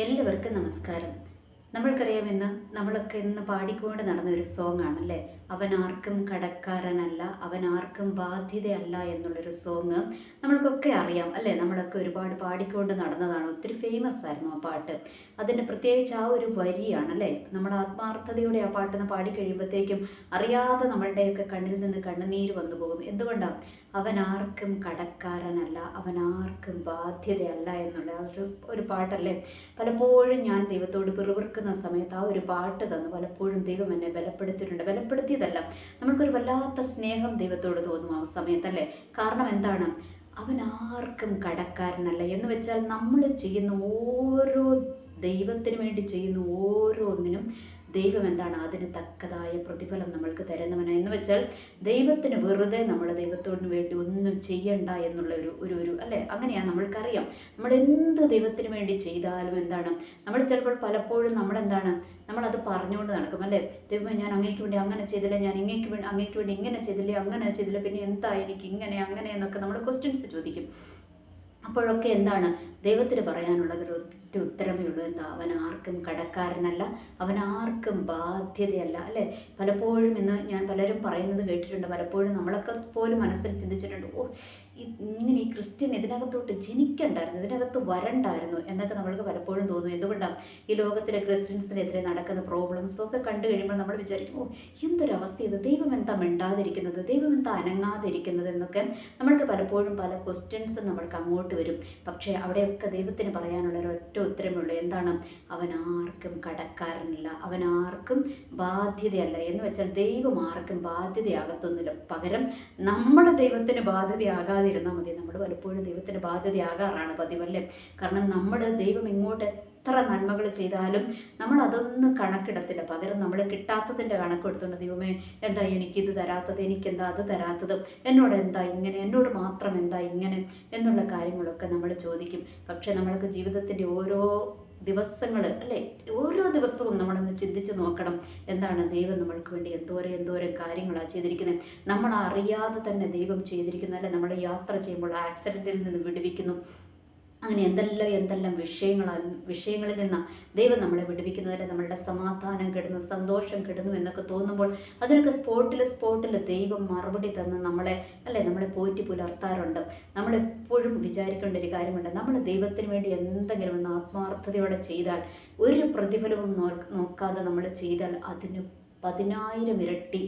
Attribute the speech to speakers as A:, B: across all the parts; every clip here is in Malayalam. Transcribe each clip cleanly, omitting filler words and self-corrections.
A: എല്ലാവർക്കും നമസ്കാരം. നമ്മൾക്കറിയാം, നമ്മളൊക്കെ ഇന്ന് പാടിക്കൊണ്ട് നടന്ന ഒരു സോങ് ആണല്ലേ, അവൻ ആർക്കും കടക്കാരനല്ല, അവൻ ആർക്കും ബാധ്യതയല്ല എന്നുള്ളൊരു സോങ് നമ്മൾക്കൊക്കെ അറിയാം അല്ലേ. നമ്മളൊക്കെ ഒരുപാട് പാടിക്കൊണ്ട് നടന്നതാണ്. ഒത്തിരി ഫേമസ് ആയിരുന്നു ആ പാട്ട്. അതിൻ്റെ പ്രത്യേകിച്ച് ആ ഒരു വരിയാണ് അല്ലേ, നമ്മൾ ആത്മാർത്ഥതയോടെ ആ പാട്ടൊന്ന് പാടിക്കഴിയുമ്പോഴത്തേക്കും അറിയാതെ നമ്മളുടെയൊക്കെ കണ്ണിൽ നിന്ന് കണ്ണുനീര് വന്നു പോകും. എന്തുകൊണ്ടാണ്? അവൻ ആർക്കും കടക്കാരനല്ല, അവൻ ആർക്കും ബാധ്യതയല്ല എന്നുള്ള ഒരു പാട്ടല്ലേ. പലപ്പോഴും ഞാൻ ദൈവത്തോട് പിറുപിറുക്കുന്ന സമയത്ത് ആ ഒരു പാട്ട് തന്നു പലപ്പോഴും ദൈവം എന്നെ ബലപ്പെടുത്തിയിട്ടുണ്ട്. ബലപ്പെടുത്തിയതല്ല, നമ്മൾക്കൊരു വല്ലാത്ത സ്നേഹം ദൈവത്തോട് തോന്നും ആ സമയത്തല്ലേ. കാരണം എന്താണ്? അവൻ ആർക്കും കടക്കാരനല്ല എന്ന് വെച്ചാൽ നമ്മൾ ചെയ്യുന്ന ഓരോ ദൈവത്തിന് വേണ്ടി ചെയ്യുന്ന ഓരോന്നിനും ദൈവം എന്താണ്, അതിന് തക്കതായ പ്രതിഫലം നമ്മൾക്ക് തരുന്നവനാണ്. എന്ന് വെച്ചാൽ ദൈവത്തിന് വെറുതെ നമ്മൾ ദൈവത്തോടിന് വേണ്ടി ഒന്നും ചെയ്യണ്ട എന്നുള്ള ഒരു അല്ലേ, അങ്ങനെയാണ് നമ്മൾക്കറിയാം. നമ്മൾ എന്ത് ദൈവത്തിന് വേണ്ടി ചെയ്താലും എന്താണ്, നമ്മൾ ചിലപ്പോൾ പലപ്പോഴും നമ്മളെന്താണ്, നമ്മളത് പറഞ്ഞുകൊണ്ട് നടക്കും അല്ലേ. ദൈവമേ, ഞാൻ അങ്ങേക്ക് വേണ്ടി അങ്ങനെ ചെയ്തില്ല, ഞാൻ അങ്ങേക്ക് വേണ്ടി ഇങ്ങനെ ചെയ്തില്ലേ, അങ്ങനെ ചെയ്തില്ല, പിന്നെ എന്താ എനിക്ക് ഇങ്ങനെ അങ്ങനെ എന്നൊക്കെ നമ്മൾ ക്വസ്റ്റ്യൻസ് ചോദിക്കും. അപ്പോഴൊക്കെ എന്താണ് ദൈവത്തിന് പറയാനുള്ളത്? ഒറ്റ ഉത്തരമേ ഉള്ളൂ. എന്താ? അവൻ ആർക്കും കടക്കാരനല്ല, അവൻ ആർക്കും ബാധ്യതയല്ല അല്ലേ. പലപ്പോഴും ഇന്ന് ഞാൻ പലരും പറയുന്നത് കേട്ടിട്ടുണ്ട്. പലപ്പോഴും നമ്മളൊക്കെ പോലും മനസ്സിൽ ചിന്തിച്ചിട്ടുണ്ട്, ഇങ്ങനെ ഈ ക്രിസ്ത്യൻ ഇതിനകത്തോട്ട് ജനിക്കണ്ടായിരുന്നു, ഇതിനകത്ത് വരണ്ടായിരുന്നു എന്നൊക്കെ നമ്മൾക്ക് പലപ്പോഴും തോന്നും. എന്തുകൊണ്ടാണ്? ഈ ലോകത്തിലെ ക്രിസ്ത്യൻസിനെതിരെ നടക്കുന്ന പ്രോബ്ലംസും ഒക്കെ കണ്ടു കഴിയുമ്പോൾ നമ്മൾ വിചാരിക്കും, എന്തൊരവസ്ഥ ഇത്, ദൈവം എന്താ മിണ്ടാതിരിക്കുന്നത്, ദൈവം എന്താ അനങ്ങാതിരിക്കുന്നത് എന്നൊക്കെ നമ്മൾക്ക് പലപ്പോഴും പല ക്വസ്റ്റ്യൻസും നമ്മൾക്ക് അങ്ങോട്ട് വരും. പക്ഷേ അവിടെയൊക്കെ ദൈവത്തിന് പറയാനുള്ള ഒരൊറ്റ ഉത്തരമേ ഉള്ളൂ. എന്താണ്? അവൻ ആർക്കും കടക്കാരനല്ല, അവൻ ആർക്കും ബാധ്യതയല്ല. എന്ന് വെച്ചാൽ ദൈവം ആർക്കും ബാധ്യതയാകത്തൊന്നുമില്ല. പകരം നമ്മുടെ ദൈവത്തിന് ബാധ്യതയാകാതിരുന്നാൽ മതി. നമ്മൾ പലപ്പോഴും ദൈവത്തിന് ബാധ്യതയാകാറാണ് പതിവല്ലേ. കാരണം നമ്മുടെ ദൈവം ഇങ്ങോട്ട് എത്ര നന്മകൾ ചെയ്താലും നമ്മൾ അതൊന്നും കണക്കിടത്തില്ല. പകരം നമ്മൾ കിട്ടാത്തതിൻ്റെ കണക്കെടുത്തുകൊണ്ട്, ദൈവമേ എന്താ എനിക്കിത് തരാത്തത്, എനിക്കെന്താ അത് തരാത്തത്, എന്നോട് എന്താ ഇങ്ങനെ, എന്നോട് മാത്രം എന്താ ഇങ്ങനെ എന്നുള്ള കാര്യങ്ങളൊക്കെ നമ്മൾ ചോദിക്കും. പക്ഷേ നമ്മൾക്ക് ജീവിതത്തിൻ്റെ ഓരോ ദിവസങ്ങൾ അല്ലേ, ഓരോ ദിവസവും നമ്മളൊന്ന് ചിന്തിച്ച് നോക്കണം. എന്താണ് ദൈവം നമ്മൾക്ക് വേണ്ടി എന്തോരം കാര്യങ്ങളാണ് ചെയ്തിരിക്കുന്നത്. നമ്മൾ അറിയാതെ തന്നെ ദൈവം ചെയ്തിരിക്കുന്നത് അല്ലേ. നമ്മൾ യാത്ര ചെയ്യുമ്പോൾ ആക്സിഡൻറ്റിൽ നിന്ന് വിടുവിക്കുന്നു. അങ്ങനെ എന്തെല്ലാം വിഷയങ്ങളിൽ നിന്ന് ദൈവം നമ്മളെ വിടുവിക്കുന്നതല്ലേ. നമ്മളുടെ സമാധാനം കെടുന്നു, സന്തോഷം കെടുന്നു എന്നൊക്കെ തോന്നുമ്പോൾ അതിനൊക്കെ സ്പോട്ടിൽ ദൈവം മറുപടി തന്ന് നമ്മളെ പോറ്റി പുലർത്താറുണ്ട്. നമ്മളെപ്പോഴും വിചാരിക്കേണ്ട ഒരു കാര്യമുണ്ട്, നമ്മൾ ദൈവത്തിന് വേണ്ടി എന്തെങ്കിലും ഒന്ന് ആത്മാർത്ഥതയോടെ ചെയ്താൽ, ഒരു പ്രതിഫലവും നോക്കാതെ നമ്മൾ ചെയ്താൽ അതിന് 10,000 ഇരട്ടി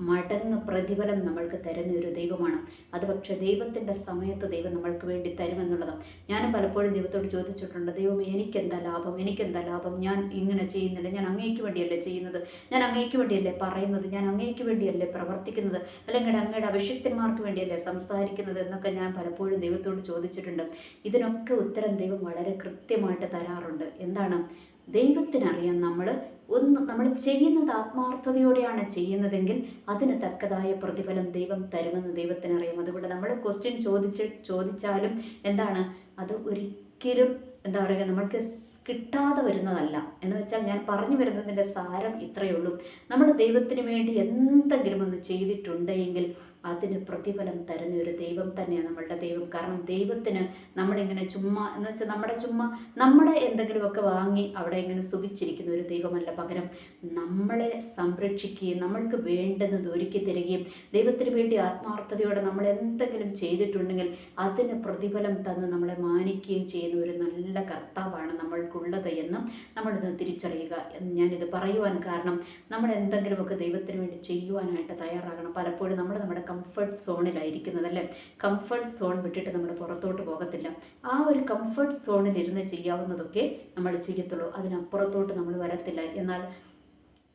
A: മടങ്ങ് പ്രതിഫലം നമ്മൾക്ക് തരുന്ന ഒരു ദൈവമാണ് അത്. പക്ഷേ ദൈവത്തിൻ്റെ സമയത്ത് ദൈവം നമ്മൾക്ക് വേണ്ടി തരുമെന്നുള്ളതാണ്. ഞാനും പലപ്പോഴും ദൈവത്തോട് ചോദിച്ചിട്ടുണ്ട്, ദൈവമേ എനിക്കെന്താ ലാഭം, ഞാൻ ഇങ്ങനെ ചെയ്യുന്നില്ല, ഞാൻ അങ്ങേക്ക് വേണ്ടിയല്ലേ ചെയ്യുന്നത്, ഞാൻ അങ്ങേക്ക് വേണ്ടിയല്ലേ പറയുന്നത്, ഞാൻ അങ്ങേക്ക് വേണ്ടിയല്ലേ പ്രവർത്തിക്കുന്നത്, അല്ലെങ്കിൽ അങ്ങയുടെ അഭിഷിക്തന്മാർക്ക് വേണ്ടിയല്ലേ സംസാരിക്കുന്നത് എന്നൊക്കെ ഞാൻ പലപ്പോഴും ദൈവത്തോട് ചോദിച്ചിട്ടുണ്ട്. ഇതിനൊക്കെ ഉത്തരം ദൈവം വളരെ കൃത്യമായിട്ട് തരാറുണ്ട്. എന്താണ്? ദൈവത്തിനറിയാം നമ്മൾ ചെയ്യുന്നത് ആത്മാർത്ഥതയോടെയാണ് ചെയ്യുന്നതെങ്കിൽ അതിന് തക്കതായ പ്രതിഫലം ദൈവം തരുമെന്ന് ദൈവത്തിനറിയാം. അതുകൊണ്ട് നമ്മൾ ക്വസ്റ്റ്യൻ ചോദിച്ചാലും എന്താണ്, അത് ഒരിക്കലും എന്താ പറയുക, നമ്മൾക്ക് കിട്ടാതെ വരുന്നതല്ല. എന്ന് വെച്ചാൽ ഞാൻ പറഞ്ഞു വരുന്നതിൻ്റെ സാരം ഇത്രയേ ഉള്ളൂ. നമ്മൾ ദൈവത്തിന് വേണ്ടി എന്തെങ്കിലും ഒന്ന് ചെയ്തിട്ടുണ്ടെങ്കിൽ അതിന് പ്രതിഫലം തരുന്ന ഒരു ദൈവം തന്നെയാണ് നമ്മളുടെ ദൈവം. കാരണം ദൈവത്തിന് നമ്മളിങ്ങനെ ചുമ്മാ എന്ന് വെച്ചാൽ നമ്മുടെ എന്തെങ്കിലുമൊക്കെ വാങ്ങി അവിടെ ഇങ്ങനെ സുഖിച്ചിരിക്കുന്ന ഒരു ദൈവമല്ല. പകരം നമ്മളെ സംരക്ഷിക്കുകയും നമ്മൾക്ക് വേണ്ടുന്നത് ഒരുക്കി തരികയും ദൈവത്തിന് വേണ്ടി ആത്മാർത്ഥതയോടെ നമ്മൾ എന്തെങ്കിലും ചെയ്തിട്ടുണ്ടെങ്കിൽ അതിന് പ്രതിഫലം തന്ന് നമ്മളെ മാനിക്കുകയും ചെയ്യുന്ന ഒരു നല്ല കർത്താവാണ് നമ്മൾക്കുള്ളത് എന്ന് നമ്മളിത് തിരിച്ചറിയുക. ഞാനിത് പറയുവാൻ കാരണം, നമ്മൾ എന്തെങ്കിലുമൊക്കെ ദൈവത്തിന് വേണ്ടി ചെയ്യുവാനായിട്ട് തയ്യാറാകണം. പലപ്പോഴും നമ്മുടെ കംഫർട്ട് സോണിലായിരിക്കുന്നത് അല്ലേ. കംഫർട്ട് സോൺ വിട്ടിട്ട് നമ്മൾ പുറത്തോട്ട് പോകത്തില്ല. ആ ഒരു കംഫർട്ട് സോണിൽ ഇരുന്ന് ചെയ്യാവുന്നതൊക്കെ നമ്മൾ ചെയ്യത്തുള്ളൂ, അതിനപ്പുറത്തോട്ട് നമ്മൾ വരത്തില്ല. എന്നാൽ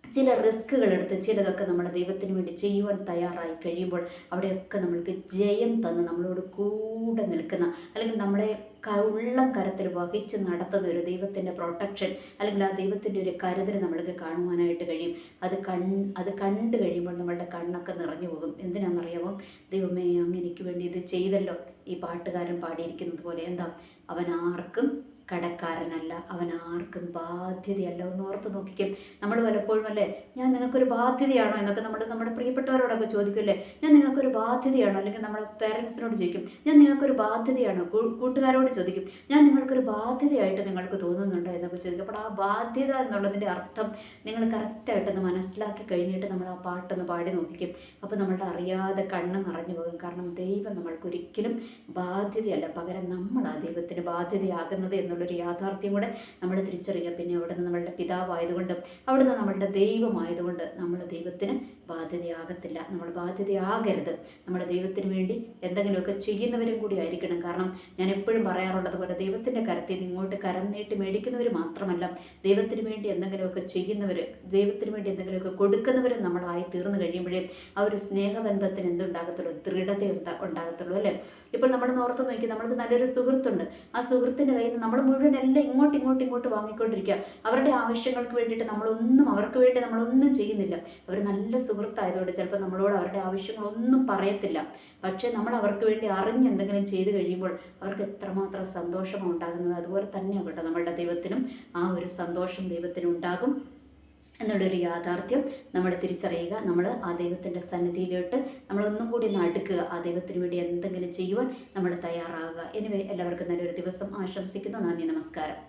A: ചില റിസ്കുകൾ എടുത്ത് ചിലതൊക്കെ നമ്മൾ ദൈവത്തിന് വേണ്ടി ചെയ്യുവാൻ തയ്യാറായി കഴിയുമ്പോൾ അവിടെയൊക്കെ നമ്മൾക്ക് ജയം തന്ന് നമ്മളോട് കൂടെ നിൽക്കുന്ന, അല്ലെങ്കിൽ നമ്മളെ ഉള്ളം കരത്തിൽ വഹിച്ച് നടത്തുന്ന ഒരു ദൈവത്തിൻ്റെ പ്രൊട്ടക്ഷൻ, അല്ലെങ്കിൽ ആ ദൈവത്തിൻ്റെ ഒരു കരുതൽ നമ്മൾക്ക് കാണുവാനായിട്ട് കഴിയും. അത് കണ്ടു കഴിയുമ്പോൾ നമ്മളുടെ കണ്ണൊക്കെ നിറഞ്ഞു പോകും. എന്തിനാണെന്നറിയാമോ? ദൈവമേ അങ്ങ് എനിക്ക് വേണ്ടി ഇത് ചെയ്തല്ലോ. ഈ പാട്ടുകാരൻ പാടിയിരിക്കുന്നത് പോലെ, എന്താ, അവൻ ആർക്കും കടക്കാരനല്ല, അവൻ ആർക്കും ബാധ്യതയല്ല. ഒന്ന് ഓർത്ത് നോക്കിക്കും. നമ്മൾ പലപ്പോഴും അല്ലേ, ഞാൻ നിങ്ങൾക്കൊരു ബാധ്യതയാണോ എന്നൊക്കെ നമ്മുടെ പ്രിയപ്പെട്ടവരോടൊക്കെ ചോദിക്കുമല്ലേ, ഞാൻ നിങ്ങൾക്കൊരു ബാധ്യതയാണോ, അല്ലെങ്കിൽ നമ്മുടെ പേരൻസിനോട് ചോദിക്കും, ഞാൻ നിങ്ങൾക്കൊരു ബാധ്യതയാണോ, കൂട്ടുകാരോട് ചോദിക്കും, ഞാൻ നിങ്ങൾക്കൊരു ബാധ്യതയായിട്ട് നിങ്ങൾക്ക് തോന്നുന്നുണ്ടോ എന്നൊക്കെ ചോദിക്കും. അപ്പോൾ ആ ബാധ്യത എന്നുള്ളതിൻ്റെ അർത്ഥം നിങ്ങൾ കറക്റ്റായിട്ടൊന്ന് മനസ്സിലാക്കി കഴിഞ്ഞിട്ട് നമ്മൾ ആ പാട്ടൊന്ന് പാടി നോക്കിക്കും. അപ്പോൾ നമ്മളുടെ അറിയാതെ കണ്ണ് നിറഞ്ഞു പോകും. കാരണം ദൈവം നമ്മൾക്കൊരിക്കലും ബാധ്യതയല്ല, പകരം നമ്മളാ ദൈവത്തിന് ബാധ്യതയാകുന്നത് എന്നുള്ളൊരു യാഥാർത്ഥ്യം കൂടെ നമ്മൾ തിരിച്ചറിയുക. പിന്നെ അവിടുന്ന് നമ്മളുടെ പിതാവായതുകൊണ്ട്, അവിടുന്ന് നമ്മളുടെ ദൈവമായതുകൊണ്ട് നമ്മൾ ദൈവത്തിന് ബാധ്യതയാകത്തില്ല. നമ്മൾ ബാധ്യതയാകരുത്. നമ്മുടെ ദൈവത്തിന് വേണ്ടി എന്തെങ്കിലുമൊക്കെ ചെയ്യുന്നവരും കൂടി ആയിരിക്കണം. കാരണം ഞാൻ എപ്പോഴും പറയാറുള്ളത് പോലെ, ദൈവത്തിൻ്റെ കരത്തിൽ നിന്ന് ഇങ്ങോട്ട് കരം നീട്ടി മേടിക്കുന്നവർ മാത്രമല്ല, ദൈവത്തിന് വേണ്ടി എന്തെങ്കിലുമൊക്കെ ചെയ്യുന്നവർ, ദൈവത്തിന് വേണ്ടി എന്തെങ്കിലുമൊക്കെ കൊടുക്കുന്നവരും നമ്മളായി തീർന്നു കഴിയുമ്പോഴേ ആ ഒരു സ്നേഹബന്ധത്തിന് എന്തുണ്ടാകത്തുള്ളൂ, ദൃഢത ഉണ്ടാകത്തുള്ളൂ അല്ലേ. ഇപ്പോൾ നമ്മൾ ഓർത്ത് നോക്കി, നമ്മൾക്ക് നല്ലൊരു സുഹൃത്തുണ്ട്. ആ സുഹൃത്തിൻ്റെ കയ്യിൽ നിന്ന് നമ്മൾ മുഴുവൻ എല്ലാം ഇങ്ങോട്ട് വാങ്ങിക്കൊണ്ടിരിക്കുക. അവരുടെ ആവശ്യങ്ങൾക്ക് വേണ്ടിയിട്ട് അവർക്ക് വേണ്ടി നമ്മളൊന്നും ചെയ്യുന്നില്ല. അവർ നല്ല സുഹൃത്തായതുകൊണ്ട് ചിലപ്പോൾ നമ്മളോട് അവരുടെ ആവശ്യങ്ങളൊന്നും പറയത്തില്ല. പക്ഷേ നമ്മൾ അവർക്ക് വേണ്ടി അറിഞ്ഞ് എന്തെങ്കിലും ചെയ്തു കഴിയുമ്പോൾ അവർക്ക് എത്രമാത്രം സന്തോഷമാണ് ഉണ്ടാകുന്നത്. അതുപോലെ തന്നെയാണ് കേട്ടോ നമ്മളുടെ ദൈവത്തിനും ആ ഒരു സന്തോഷം ദൈവത്തിനും ഉണ്ടാകും എന്നുള്ളൊരു യാഥാർത്ഥ്യം നമ്മൾ തിരിച്ചറിയുക. നമ്മൾ ആ ദൈവത്തിൻ്റെ സന്നിധിയിലോട്ട് നമ്മളൊന്നും കൂടി ഒന്ന് അടുക്കുക. ആ ദൈവത്തിന് വേണ്ടി എന്തെങ്കിലും ചെയ്യുവാൻ നമ്മൾ തയ്യാറാകുക. എനിവേ, എല്ലാവർക്കും നല്ലൊരു ദിവസം ആശംസിക്കുന്നു. നന്ദി, നമസ്കാരം.